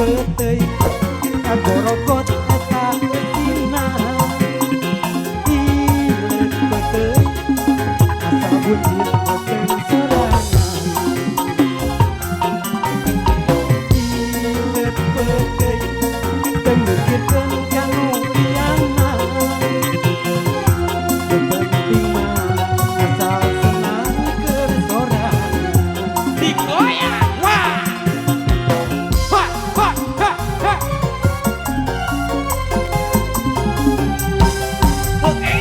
peteuy kagorogot eta betina ilet peteuy asa buncit boten sorangan ilet peteuy teu mikirkeun kanu liana penting mah asal senang keur sorangan digoyang wah wah wah wah wah oke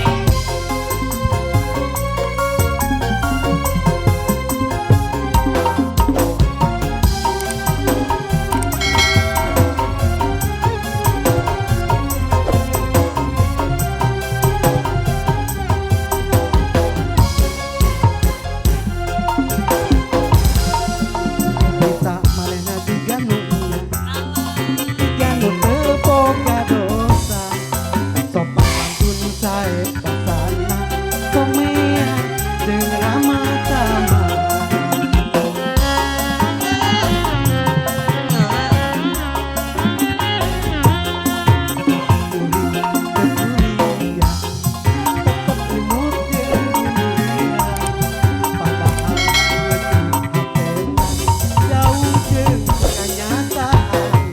bisa manehna diganu diganu teu boga dosa sopan pantun sae pasana komea jeung rama tama kuliah tetep imut jeung dunia padahal hatena jauh jeung kenyataan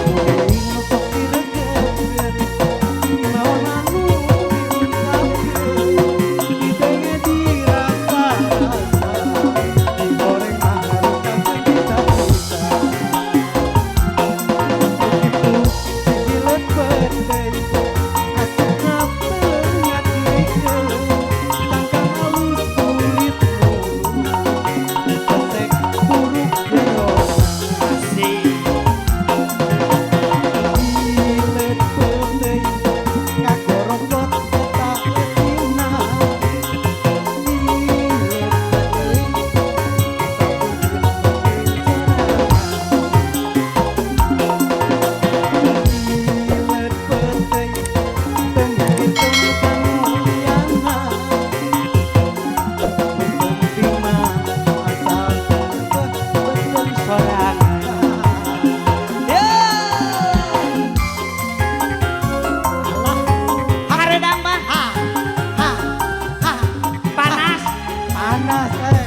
kuring sok diregekeun naon anu diungkapkeun idenya dirasa-rasa digoreng mah hareukan sebisa-bisa begitu sigilet peteuy asupna teu ngadikeun tangkang halus kulit mulus pesek huruf jerona asik ilet peteuy kagorogot eta betina ilet peteuy ilet peteuy teu mikirkeun kanu liana penting mah asal betul sorangan hareudang mah ha ha ha panas panas hareudang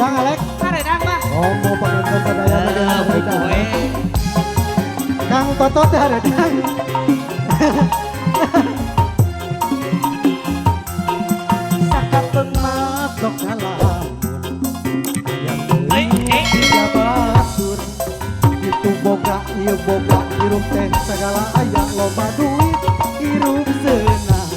Alek hareudang mah mau penonton sadaya dengan hareudang gue Kang Totot teh hareudang sakapeung mah sok ngalamun yang teuing jabatur itu boga ieu boga hirup teh segala aya loba duit hirup seunang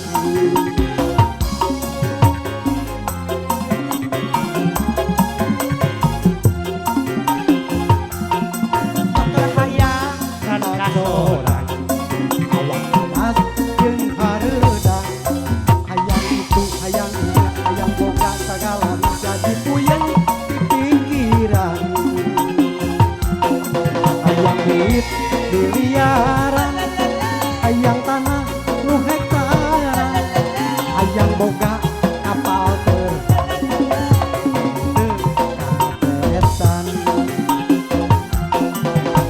pakai hayang rada rada sorang awak panas jeung hareudang hayang itu hayang ieu hayang boga sagala jadi puyeng di pikiran hayang duit miliaran hayang tanah nu hektaran hayang boga kapal terkapesan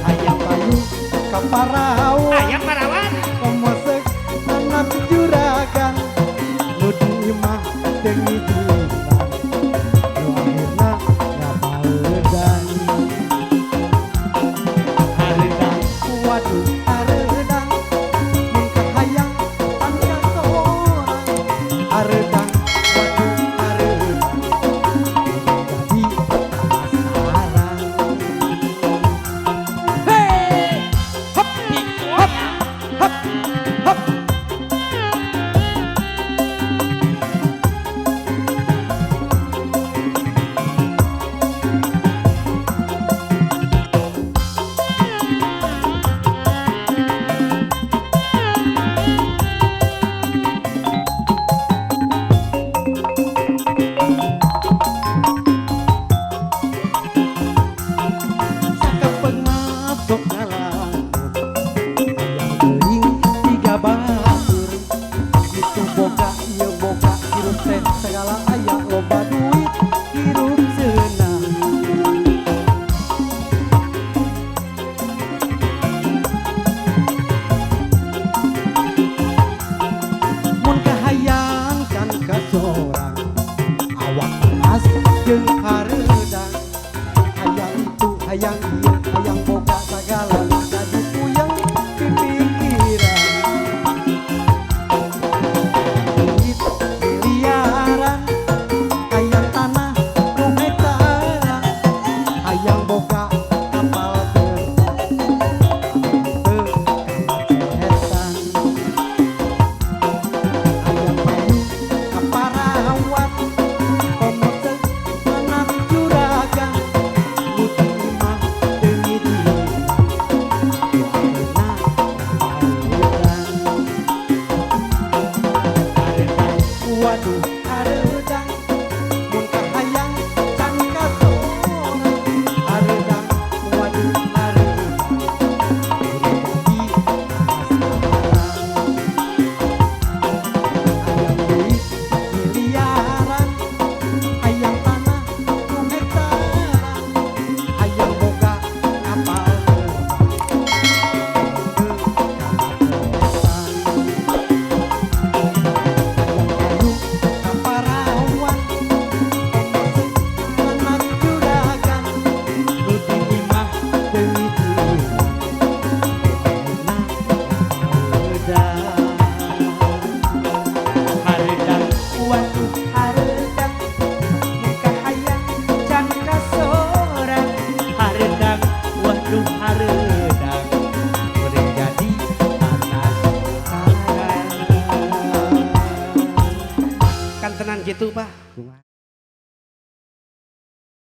hayang payu ka Parawan ayam parawan komosek anak juragan nu diimah teu ngijilan nu akhirna ngabaeudan hareudang waduh hareudang mun kahayang tangga sorang hareudang waduh hareudang jadi penasaran hei hop digoyang hop hop waduh